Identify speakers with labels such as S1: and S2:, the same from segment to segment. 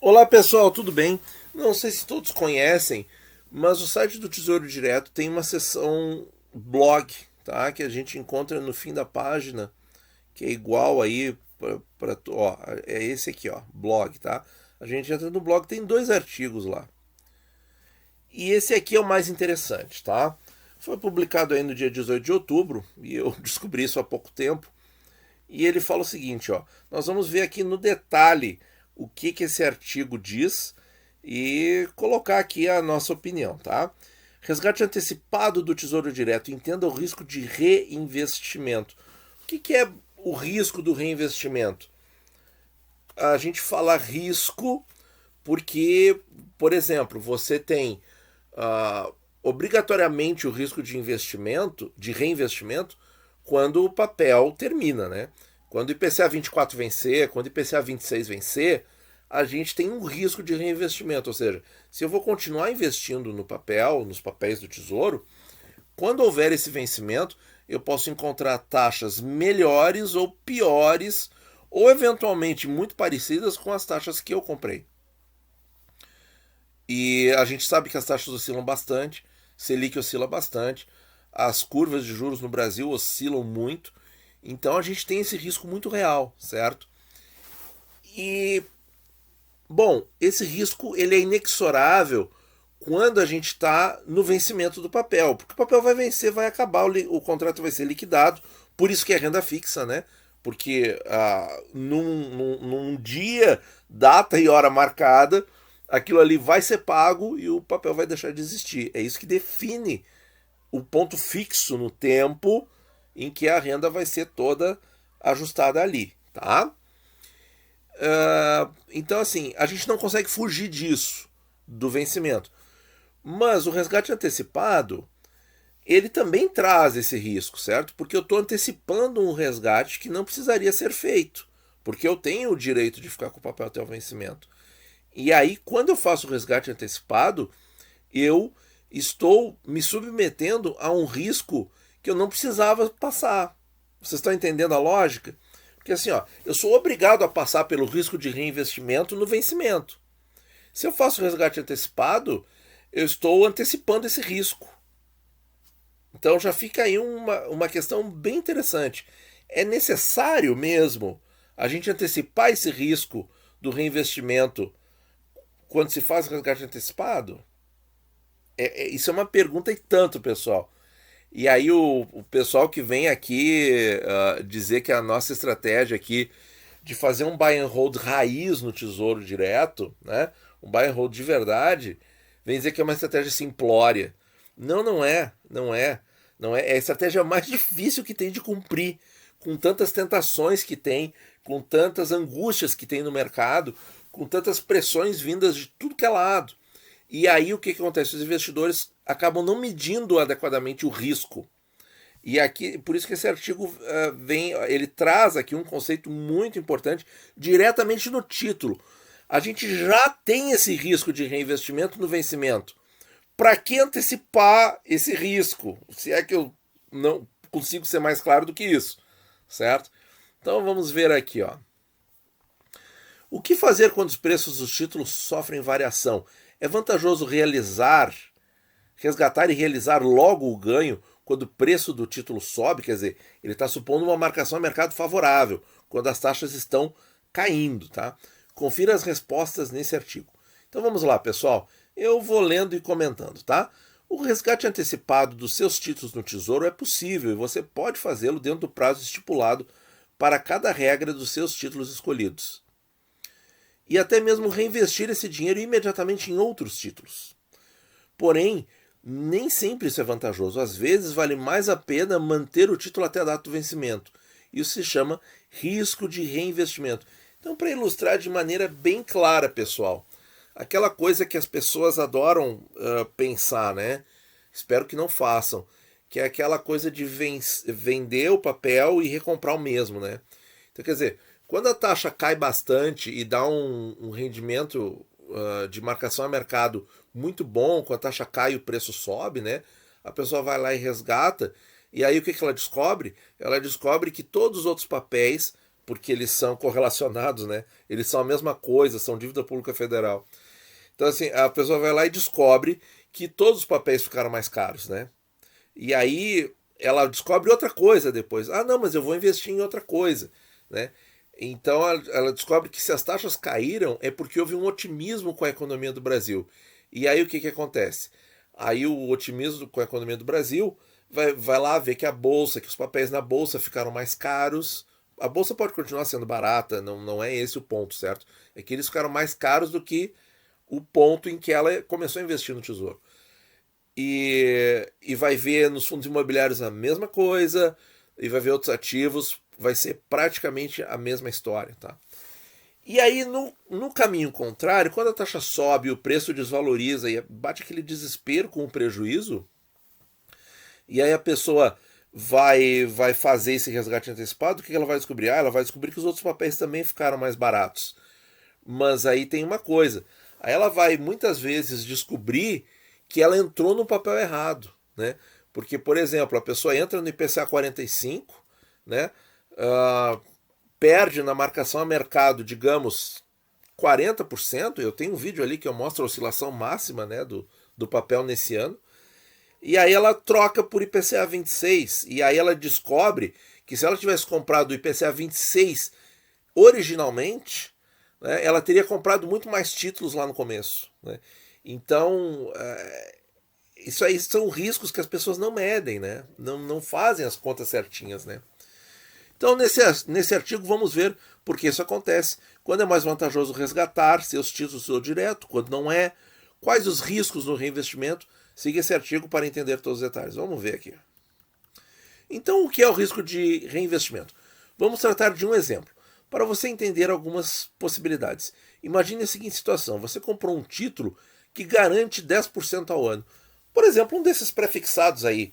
S1: Olá pessoal, tudo bem? Não sei se todos conhecem, mas o site do Tesouro Direto tem uma seção blog, tá? Que a gente encontra no fim da página, que é igual aí para, ó, é esse aqui, ó, blog, tá? A gente entra no blog, tem dois artigos lá. E esse aqui é o mais interessante, tá? Foi publicado aí no dia 18 de outubro e eu descobri isso há pouco tempo. E ele fala o seguinte, ó, nós vamos ver aqui no detalhe o que esse artigo diz e colocar aqui a nossa opinião, tá? Resgate antecipado do Tesouro Direto. Entenda o risco de reinvestimento. O que é o risco do reinvestimento? A gente fala risco porque, por exemplo, você tem obrigatoriamente o risco de investimento, de reinvestimento, quando o papel termina, né? Quando o IPCA 24 vencer, quando o IPCA 26 vencer, a gente tem um risco de reinvestimento. Ou seja, se eu vou continuar investindo no papel, nos papéis do Tesouro, quando houver esse vencimento, eu posso encontrar taxas melhores ou piores, ou eventualmente muito parecidas com as taxas que eu comprei. E a gente sabe que as taxas oscilam bastante, Selic oscila bastante, as curvas de juros no Brasil oscilam muito, então a gente tem esse risco muito real, certo? E, bom, esse risco ele é inexorável quando a gente está no vencimento do papel, porque o papel vai vencer, vai acabar, o contrato vai ser liquidado, por isso que é renda fixa, né? Porque num dia, data e hora marcada, aquilo ali vai ser pago e o papel vai deixar de existir. É isso que define o ponto fixo no tempo em que a renda vai ser toda ajustada ali, tá? Então, assim, a gente não consegue fugir disso, do vencimento. Mas o resgate antecipado, ele também traz esse risco, certo? Porque eu estou antecipando um resgate que não precisaria ser feito, porque eu tenho o direito de ficar com o papel até o vencimento. E aí, quando eu faço o resgate antecipado, eu estou me submetendo a um risco que eu não precisava passar. Vocês estão entendendo a lógica? Porque assim, ó, eu sou obrigado a passar pelo risco de reinvestimento no vencimento. Se eu faço o resgate antecipado, eu estou antecipando esse risco. Então já fica aí uma questão bem interessante. É necessário mesmo a gente antecipar esse risco do reinvestimento quando se faz resgate antecipado? Isso é uma pergunta e tanto, pessoal. E aí o pessoal que vem aqui dizer que a nossa estratégia aqui de fazer um buy and hold raiz no Tesouro Direto, né? Um buy and hold de verdade, vem dizer que é uma estratégia simplória. Não, não é, não é. Não é, é a estratégia mais difícil que tem de cumprir, com tantas tentações que tem, com tantas angústias que tem no mercado, com tantas pressões vindas de tudo que é lado. E aí o que acontece? Os investidores acabam não medindo adequadamente o risco. E aqui, por isso que esse artigo ele traz aqui um conceito muito importante diretamente no título. A gente já tem esse risco de reinvestimento no vencimento. Para que antecipar esse risco? Se é que eu não consigo ser mais claro do que isso, certo? Então vamos ver aqui, ó. O que fazer quando os preços dos títulos sofrem variação? É vantajoso resgatar e realizar logo o ganho quando o preço do título sobe, quer dizer, ele está supondo uma marcação a mercado favorável, quando as taxas estão caindo, tá? Confira as respostas nesse artigo. Então vamos lá, pessoal. Eu vou lendo e comentando, tá? O resgate antecipado dos seus títulos no Tesouro é possível e você pode fazê-lo dentro do prazo estipulado para cada regra dos seus títulos escolhidos. E até mesmo reinvestir esse dinheiro imediatamente em outros títulos. Porém, nem sempre isso é vantajoso. Às vezes vale mais a pena manter o título até a data do vencimento. Isso se chama risco de reinvestimento. Então, para ilustrar de maneira bem clara, pessoal, aquela coisa que as pessoas adoram pensar, né? Espero que não façam, que é aquela coisa de vender o papel e recomprar o mesmo, né? Então, quer dizer, quando a taxa cai bastante e dá um rendimento de marcação a mercado muito bom, quando a taxa cai e o preço sobe, né? A pessoa vai lá e resgata, e aí o que ela descobre? Ela descobre que todos os outros papéis porque eles são correlacionados, né? Eles são a mesma coisa, são dívida pública federal. Então, assim, a pessoa vai lá e descobre que todos os papéis ficaram mais caros, né? E aí ela descobre outra coisa depois. Ah, não, mas eu vou investir em outra coisa, né? Então ela descobre que se as taxas caíram é porque houve um otimismo com a economia do Brasil. E aí o que acontece? Aí o otimismo com a economia do Brasil vai lá ver que a bolsa, que os papéis na bolsa ficaram mais caros. A bolsa pode continuar sendo barata, não é esse o ponto, certo? É que eles ficaram mais caros do que o ponto em que ela começou a investir no Tesouro. E vai ver nos fundos imobiliários a mesma coisa, e vai ver outros ativos, vai ser praticamente a mesma história, tá? E aí, no caminho contrário, quando a taxa sobe, o preço desvaloriza e bate aquele desespero com o prejuízo, e aí a pessoa vai fazer esse resgate antecipado, o que ela vai descobrir? Ah, ela vai descobrir que os outros papéis também ficaram mais baratos. Mas aí tem uma coisa, aí ela vai muitas vezes descobrir que ela entrou no papel errado, né? Porque, por exemplo, a pessoa entra no IPCA 45, né? Perde na marcação a mercado, digamos, 40%. Eu tenho um vídeo ali que eu mostro a oscilação máxima, né, do papel nesse ano. E aí ela troca por IPCA 26. E aí ela descobre que se ela tivesse comprado o IPCA 26 originalmente, né, ela teria comprado muito mais títulos lá no começo, né? Então, isso aí são riscos que as pessoas não medem, né? Não fazem as contas certinhas, né? Então, nesse artigo, vamos ver por que isso acontece. Quando é mais vantajoso resgatar seus títulos do direto, quando não é, quais os riscos no reinvestimento. Siga esse artigo para entender todos os detalhes. Vamos ver aqui. Então, o que é o risco de reinvestimento? Vamos tratar de um exemplo, para você entender algumas possibilidades. Imagine a seguinte situação: você comprou um título que garante 10% ao ano. Por exemplo, um desses prefixados aí,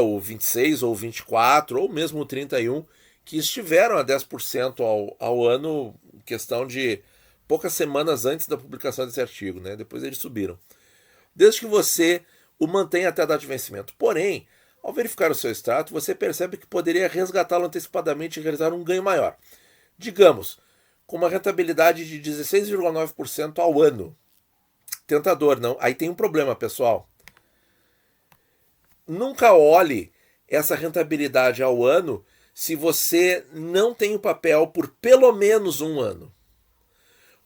S1: o 26 ou o 24 ou mesmo o 31, que estiveram a 10% ao ano, questão de poucas semanas antes da publicação desse artigo, né? Depois eles subiram. Desde que você o mantenha até a data de vencimento. Porém, ao verificar o seu extrato, você percebe que poderia resgatá-lo antecipadamente e realizar um ganho maior. Digamos, com uma rentabilidade de 16,9% ao ano. Tentador, não? Aí tem um problema, pessoal. Nunca olhe essa rentabilidade ao ano se você não tem o papel por pelo menos um ano.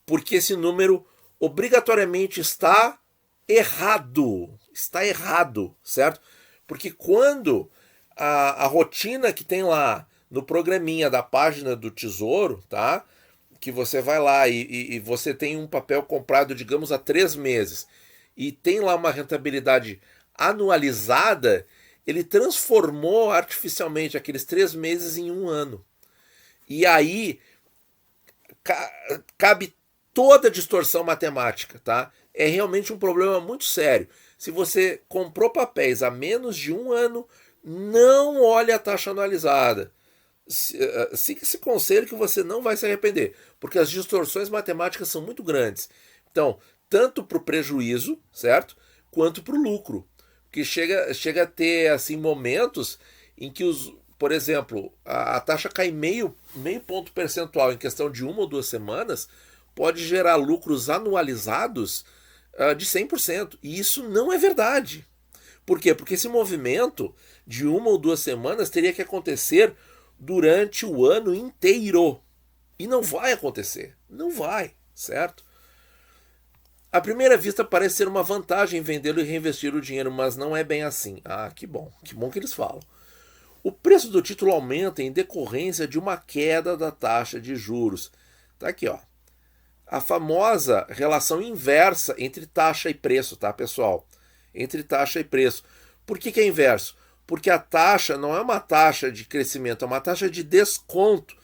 S1: Porque esse número obrigatoriamente está errado. Está errado, certo? Porque quando a rotina que tem lá no programinha da página do Tesouro, tá? Que você vai lá e você tem um papel comprado, digamos, há 3 meses e tem lá uma rentabilidade anualizada, ele transformou artificialmente aqueles 3 meses em um ano. E aí cabe toda a distorção matemática, tá? É realmente um problema muito sério. Se você comprou papéis há menos de um ano, não olhe a taxa anualizada. Siga esse conselho que você não vai se arrepender, porque as distorções matemáticas são muito grandes. Então, tanto para o prejuízo, certo? Quanto para o lucro. Que chega a ter assim momentos em que por exemplo, a taxa cai meio ponto percentual em questão de 1 ou 2 semanas, pode gerar lucros anualizados de 100%. E isso não é verdade. Por quê? Porque esse movimento de 1 ou 2 semanas teria que acontecer durante o ano inteiro. E não vai acontecer. Não vai, certo? À primeira vista parece ser uma vantagem vendê-lo e reinvestir o dinheiro, mas não é bem assim. Ah, que bom que eles falam. O preço do título aumenta em decorrência de uma queda da taxa de juros. Tá aqui, ó. A famosa relação inversa entre taxa e preço, tá, pessoal? Entre taxa e preço. Por que é inverso? Porque a taxa não é uma taxa de crescimento, é uma taxa de desconto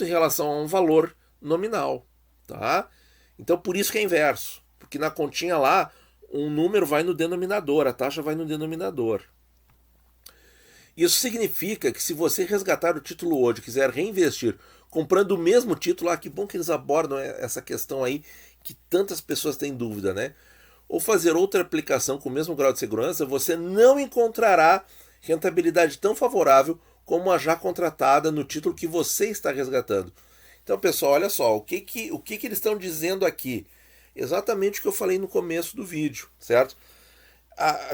S1: em relação a um valor nominal, tá? Então por isso que é inverso, porque na continha lá um número vai no denominador, a taxa vai no denominador. Isso significa que se você resgatar o título hoje e quiser reinvestir comprando o mesmo título, que bom que eles abordam essa questão aí que tantas pessoas têm dúvida, né? Ou fazer outra aplicação com o mesmo grau de segurança, você não encontrará rentabilidade tão favorável como a já contratada no título que você está resgatando. Então, pessoal, olha só, o que eles estão dizendo aqui? Exatamente o que eu falei no começo do vídeo, certo?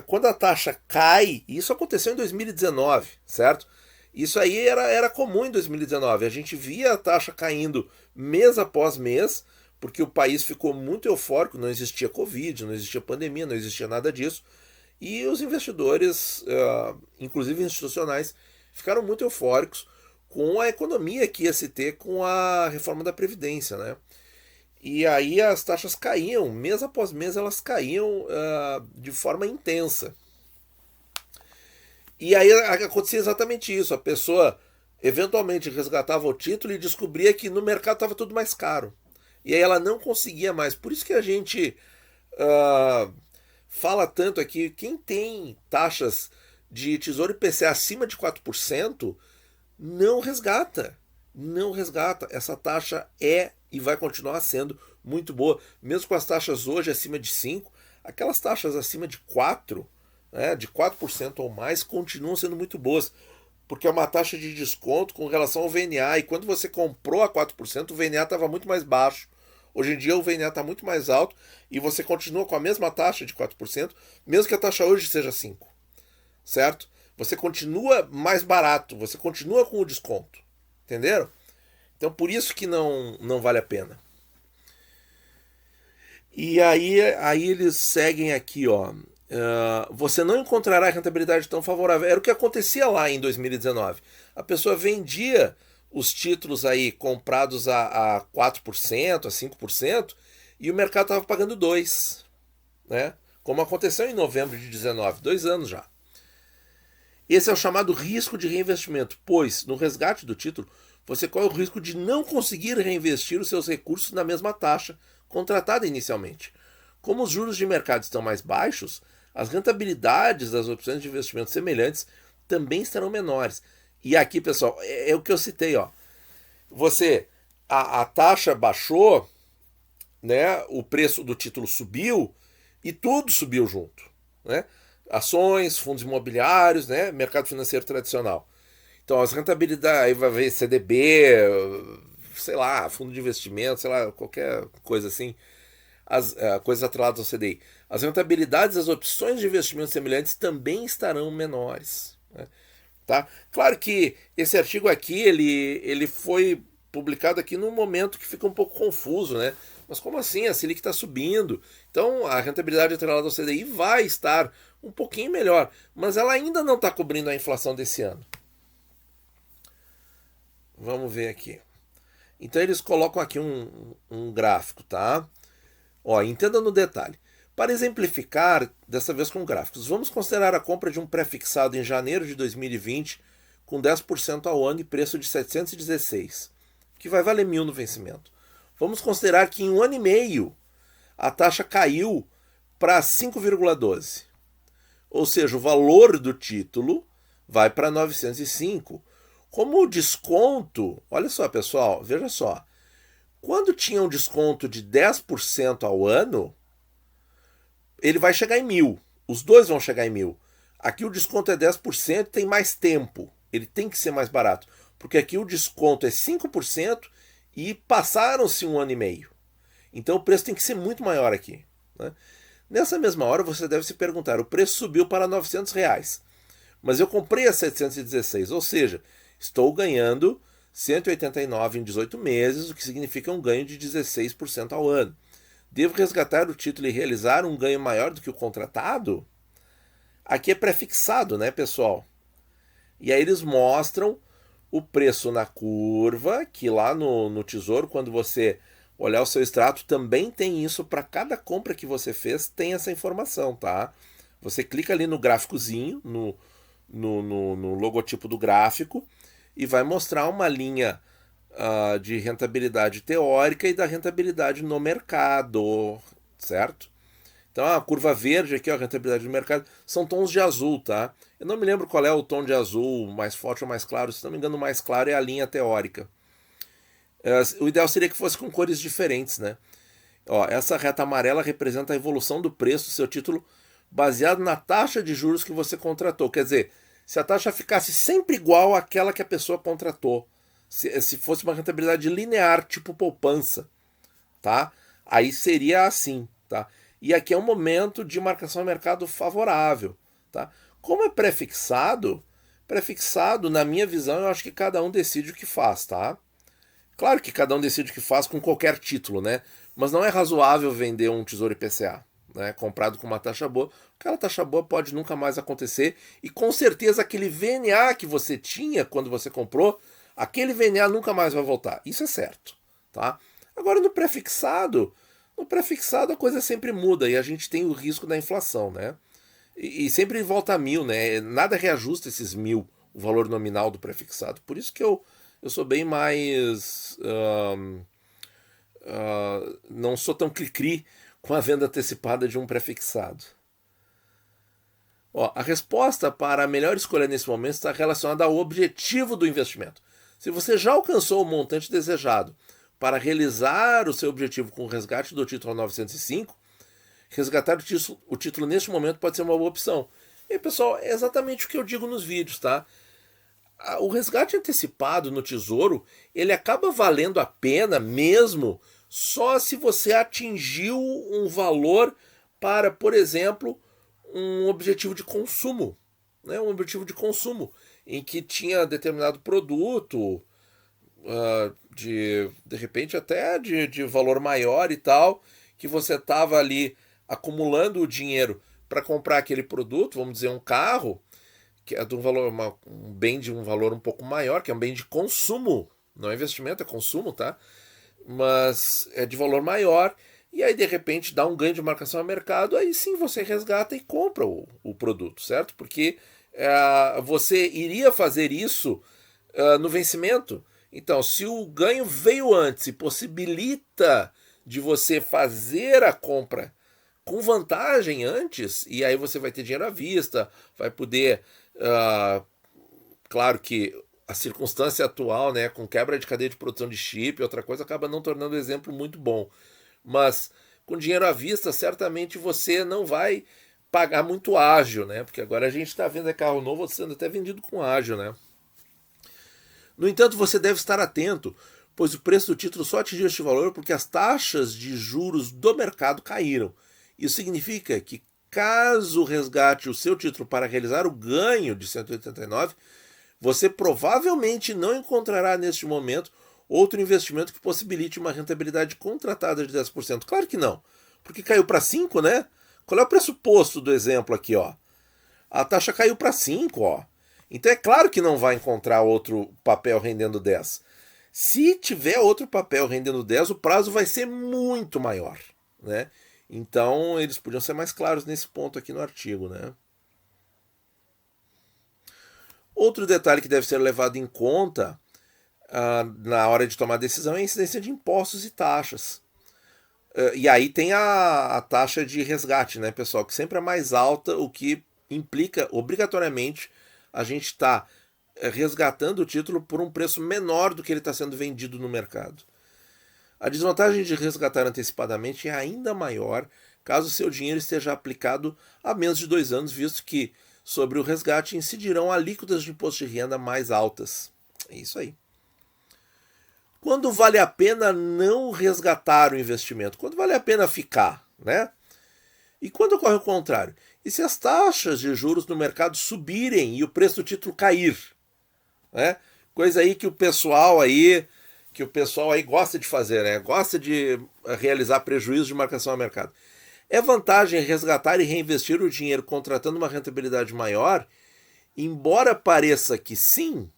S1: Quando a taxa cai, isso aconteceu em 2019, certo? Isso aí era comum em 2019. A gente via a taxa caindo mês após mês, porque o país ficou muito eufórico, não existia Covid, não existia pandemia, não existia nada disso. E os investidores, inclusive institucionais, ficaram muito eufóricos com a economia que ia se ter com a reforma da Previdência, né? E aí as taxas caíam, mês após mês elas caíam de forma intensa. E aí acontecia exatamente isso, a pessoa eventualmente resgatava o título e descobria que no mercado estava tudo mais caro. E aí ela não conseguia mais. Por isso que a gente fala tanto aqui, quem tem taxas de Tesouro IPCA acima de 4%, não resgata. Não resgata. Essa taxa é e vai continuar sendo muito boa. Mesmo com as taxas hoje acima de 5%, aquelas taxas acima de 4%, né, de 4% ou mais, continuam sendo muito boas. Porque é uma taxa de desconto com relação ao VNA. E quando você comprou a 4%, o VNA estava muito mais baixo. Hoje em dia o VNA está muito mais alto e você continua com a mesma taxa de 4%, mesmo que a taxa hoje seja 5%. Certo? Você continua mais barato, você continua com o desconto. Entenderam? Então por isso que não vale a pena. E aí eles seguem aqui, ó. Você não encontrará rentabilidade tão favorável. Era o que acontecia lá em 2019. A pessoa vendia os títulos aí comprados a 4%, a 5%, e o mercado estava pagando 2%. Né? Como aconteceu em novembro de 2019, 2 anos já. Esse é o chamado risco de reinvestimento, pois no resgate do título você corre o risco de não conseguir reinvestir os seus recursos na mesma taxa contratada inicialmente. Como os juros de mercado estão mais baixos, as rentabilidades das opções de investimento semelhantes também estarão menores. E aqui, pessoal, é o que eu citei, ó. A taxa baixou, né? O preço do título subiu e tudo subiu junto, né? Ações, fundos imobiliários, né? Mercado financeiro tradicional. Então, as rentabilidades, aí vai ver CDB, sei lá, fundo de investimento, sei lá, qualquer coisa assim, coisas atreladas ao CDI. As rentabilidades das opções de investimento semelhantes também estarão menores. Né? Tá? Claro que esse artigo aqui, ele foi publicado aqui num momento que fica um pouco confuso, né? Mas como assim? A Selic está subindo, então a rentabilidade atrelada ao CDI vai estar um pouquinho melhor, mas ela ainda não está cobrindo a inflação desse ano. Vamos ver aqui. Então eles colocam aqui um gráfico, tá? Ó, entenda no detalhe. Para exemplificar, dessa vez com gráficos, vamos considerar a compra de um pré-fixado em janeiro de 2020 com 10% ao ano e preço de 716, que vai valer 1.000 no vencimento. Vamos considerar que em 1 ano e meio a taxa caiu para 5,12. Ou seja, o valor do título vai para 905. Como o desconto, olha só pessoal, veja só, quando tinha um desconto de 10% ao ano, ele vai chegar em 1.000, os dois vão chegar em 1.000. Aqui o desconto é 10% e tem mais tempo, ele tem que ser mais barato, porque aqui o desconto é 5% e passaram-se 1 ano e meio. Então o preço tem que ser muito maior aqui. Né? Nessa mesma hora você deve se perguntar, o preço subiu para R$900, mas eu comprei a 716, ou seja, estou ganhando 189 em 18 meses, o que significa um ganho de 16% ao ano. Devo resgatar o título e realizar um ganho maior do que o contratado? Aqui é prefixado, né, pessoal? E aí eles mostram o preço na curva, que lá no Tesouro, quando você olhar o seu extrato, também tem isso para cada compra que você fez, tem essa informação, tá? Você clica ali no gráficozinho, no logotipo do gráfico, e vai mostrar uma linha de rentabilidade teórica e da rentabilidade no mercado, certo? Então a curva verde aqui, a rentabilidade do mercado, são tons de azul, tá? Eu não me lembro qual é o tom de azul, mais forte ou mais claro, se não me engano o mais claro é a linha teórica. O ideal seria que fosse com cores diferentes, né? Ó, essa reta amarela representa a evolução do preço do seu título baseado na taxa de juros que você contratou. Quer dizer, se a taxa ficasse sempre igual àquela que a pessoa contratou, se fosse uma rentabilidade linear, tipo poupança, tá? Aí seria assim, tá? E aqui é um momento de marcação a mercado favorável, tá? Como é prefixado, na minha visão, eu acho que cada um decide o que faz, tá? Claro que cada um decide o que faz com qualquer título, né? Mas não é razoável vender um Tesouro IPCA, né? Comprado com uma taxa boa. Aquela taxa boa pode nunca mais acontecer e com certeza aquele VNA que você tinha quando você comprou, aquele VNA nunca mais vai voltar. Isso é certo, tá? Agora no prefixado a coisa sempre muda e a gente tem o risco da inflação, né? E sempre volta a 1.000, né? Nada reajusta esses 1.000, o valor nominal do prefixado. Por isso que eu sou bem mais. Não sou tão cri-cri com a venda antecipada de um prefixado. Ó, a resposta para a melhor escolha nesse momento está relacionada ao objetivo do investimento. Se você já alcançou o montante desejado para realizar o seu objetivo com o resgate do título a 905, resgatar o título neste momento pode ser uma boa opção. E pessoal, é exatamente o que eu digo nos vídeos, tá? O resgate antecipado no Tesouro, ele acaba valendo a pena mesmo só se você atingiu um valor para, por exemplo, um objetivo de consumo, né? Um objetivo de consumo em que tinha determinado produto, de repente até de valor maior e tal, que você estava ali acumulando o dinheiro para comprar aquele produto, vamos dizer um carro, que é de um valor, um bem de um valor um pouco maior, que é um bem de consumo, não é investimento, é consumo, tá? Mas é de valor maior, e aí de repente dá um ganho de marcação a mercado, aí sim você resgata e compra o produto, certo? Porque você iria fazer isso no vencimento. Então, se o ganho veio antes e possibilita de você fazer a compra com vantagem antes, e aí você vai ter dinheiro à vista, vai poder. Claro que a circunstância atual, né, com quebra de cadeia de produção de chip, outra coisa, acaba não tornando o exemplo muito bom. Mas com dinheiro à vista, certamente você não vai pagar muito ágil, né? Porque agora a gente está vendo carro novo sendo até vendido com ágil, né? No entanto, você deve estar atento, pois o preço do título só atingiu este valor porque as taxas de juros do mercado caíram. Isso significa que, caso resgate o seu título para realizar o ganho de 189, você provavelmente não encontrará neste momento outro investimento que possibilite uma rentabilidade contratada de 10%. Claro que não, porque caiu para 5, né? Qual é o pressuposto do exemplo aqui, ó? A taxa caiu para 5, ó. Então é claro que não vai encontrar outro papel rendendo 10. Se tiver outro papel rendendo 10, o prazo vai ser muito maior, né? Então eles podiam ser mais claros nesse ponto aqui no artigo, né? Outro detalhe que deve ser levado em conta na hora de tomar decisão é a incidência de impostos e taxas. E aí tem a taxa de resgate, né, pessoal, que sempre é mais alta, o que implica obrigatoriamente a gente está resgatando o título por um preço menor do que ele está sendo vendido no mercado. A desvantagem de resgatar antecipadamente é ainda maior caso seu dinheiro esteja aplicado há menos de 2 anos, visto que sobre o resgate incidirão alíquotas de imposto de renda mais altas. É isso aí. Quando vale a pena não resgatar o investimento? Quando vale a pena ficar, né? E quando ocorre o contrário? E se as taxas de juros no mercado subirem e o preço do título cair? Né? Coisa aí que o pessoal aí gosta de fazer, né? Gosta de realizar prejuízo de marcação a mercado. É vantagem resgatar e reinvestir o dinheiro contratando uma rentabilidade maior? Embora pareça que sim,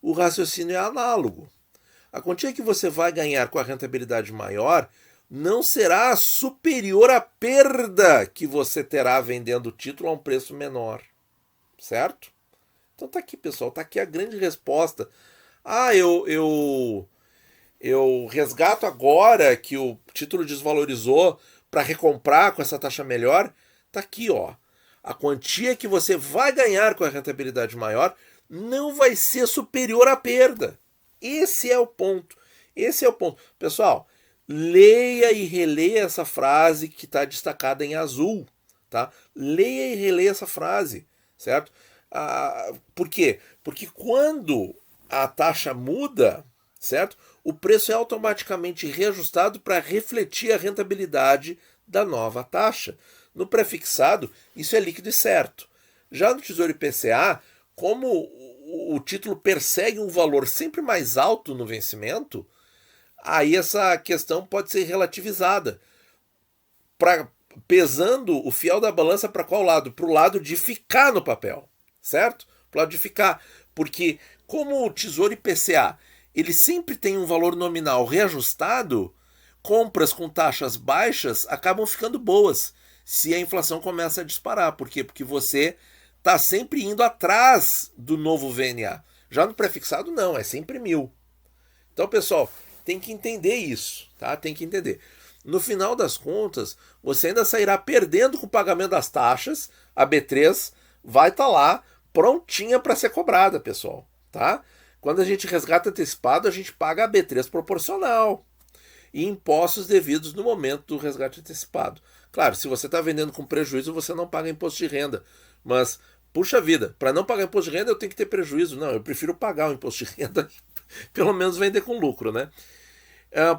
S1: o raciocínio é análogo. A quantia que você vai ganhar com a rentabilidade maior não será superior à perda que você terá vendendo o título a um preço menor. Certo? Então tá aqui, pessoal, tá aqui a grande resposta. Eu resgato agora que o título desvalorizou para recomprar com essa taxa melhor. Tá aqui, ó. A quantia que você vai ganhar com a rentabilidade maior não vai ser superior à perda. Esse é o ponto. Esse é o ponto. Pessoal, leia e releia essa frase que está destacada em azul. Tá? Leia e releia essa frase, certo? Por quê? Porque quando a taxa muda, certo? O preço é automaticamente reajustado para refletir a rentabilidade da nova taxa. No prefixado, isso é líquido e certo. Já no Tesouro IPCA, como o título persegue um valor sempre mais alto no vencimento, aí essa questão pode ser relativizada, pesando o fiel da balança para qual lado? Para o lado de ficar no papel, certo? Para o lado de ficar. Porque como o Tesouro IPCA ele sempre tem um valor nominal reajustado, compras com taxas baixas acabam ficando boas se a inflação começa a disparar. Por quê? Porque você está sempre indo atrás do novo VNA. Já no prefixado não, é sempre 1.000. Então, pessoal, tem que entender isso, tá? Tem que entender. No final das contas, você ainda sairá perdendo com o pagamento das taxas. A B3 vai estar lá prontinha para ser cobrada, pessoal, tá? Quando a gente resgata antecipado, a gente paga a B3 proporcional e impostos devidos no momento do resgate antecipado. Claro, se você está vendendo com prejuízo, você não paga imposto de renda. Mas, puxa vida, para não pagar imposto de renda eu tenho que ter prejuízo. Não, eu prefiro pagar o imposto de renda, pelo menos vender com lucro, né?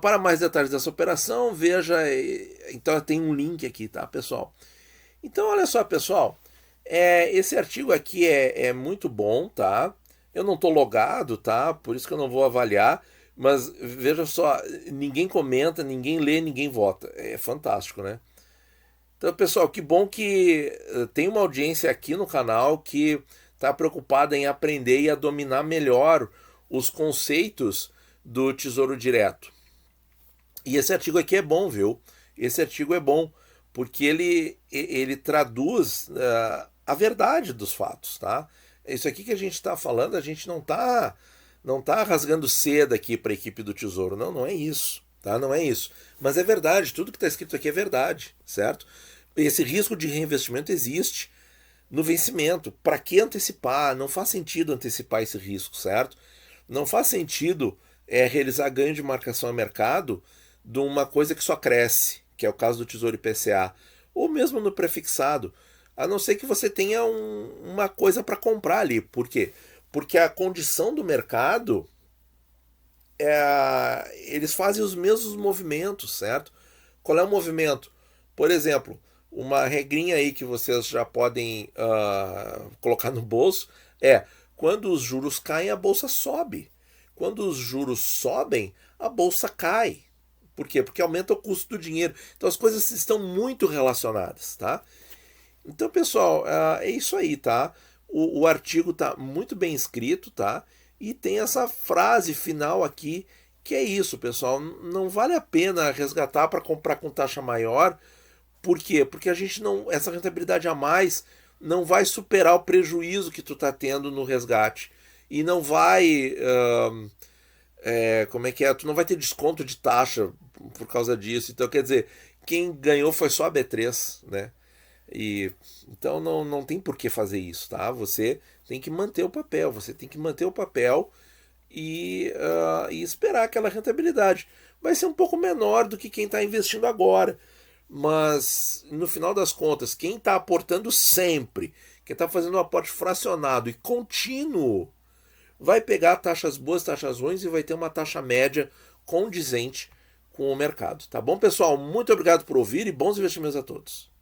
S1: Para mais detalhes dessa operação, veja. Então tem um link aqui, tá, pessoal? Então, olha só, pessoal. Esse artigo aqui é muito bom, tá? Eu não estou logado, tá? Por isso que eu não vou avaliar. Mas veja só, ninguém comenta, ninguém lê, ninguém vota. É fantástico, né? Então, pessoal, que bom que tem uma audiência aqui no canal que está preocupada em aprender e a dominar melhor os conceitos do Tesouro Direto. E esse artigo aqui é bom, viu? Esse artigo é bom, porque ele traduz a verdade dos fatos, tá? Isso aqui que a gente está falando, a gente não tá rasgando seda aqui para a equipe do Tesouro. Não, não é isso, tá? Não é isso. Mas é verdade, tudo que está escrito aqui é verdade, certo? Esse risco de reinvestimento existe no vencimento. Para que antecipar? Não faz sentido antecipar esse risco, certo? Não faz sentido realizar ganho de marcação a mercado de uma coisa que só cresce, que é o caso do Tesouro IPCA, ou mesmo no prefixado, a não ser que você tenha uma coisa para comprar ali. Por quê? Porque a condição do mercado, eles fazem os mesmos movimentos, certo? Qual é o movimento? Por exemplo, uma regrinha aí que vocês já podem colocar no bolso quando os juros caem, a bolsa sobe. Quando os juros sobem, a bolsa cai. Por quê? Porque aumenta o custo do dinheiro. Então as coisas estão muito relacionadas, tá? Então, pessoal, é isso aí, tá? O artigo tá muito bem escrito, tá? E tem essa frase final aqui, que é isso, pessoal. Não vale a pena resgatar para comprar com taxa maior. Por quê? Porque a gente não. Essa rentabilidade a mais não vai superar o prejuízo que tu tá tendo no resgate. E não vai. Como é que é? Tu não vai ter desconto de taxa por causa disso. Então, quer dizer, quem ganhou foi só a B3, né? Então não tem por que fazer isso, tá? Você tem que manter o papel, e esperar aquela rentabilidade. Vai ser um pouco menor do que quem está investindo agora, mas no final das contas, quem está aportando sempre, quem está fazendo um aporte fracionado e contínuo, vai pegar taxas boas, taxas ruins e vai ter uma taxa média condizente com o mercado. Tá bom, pessoal? Muito obrigado por ouvir e bons investimentos a todos.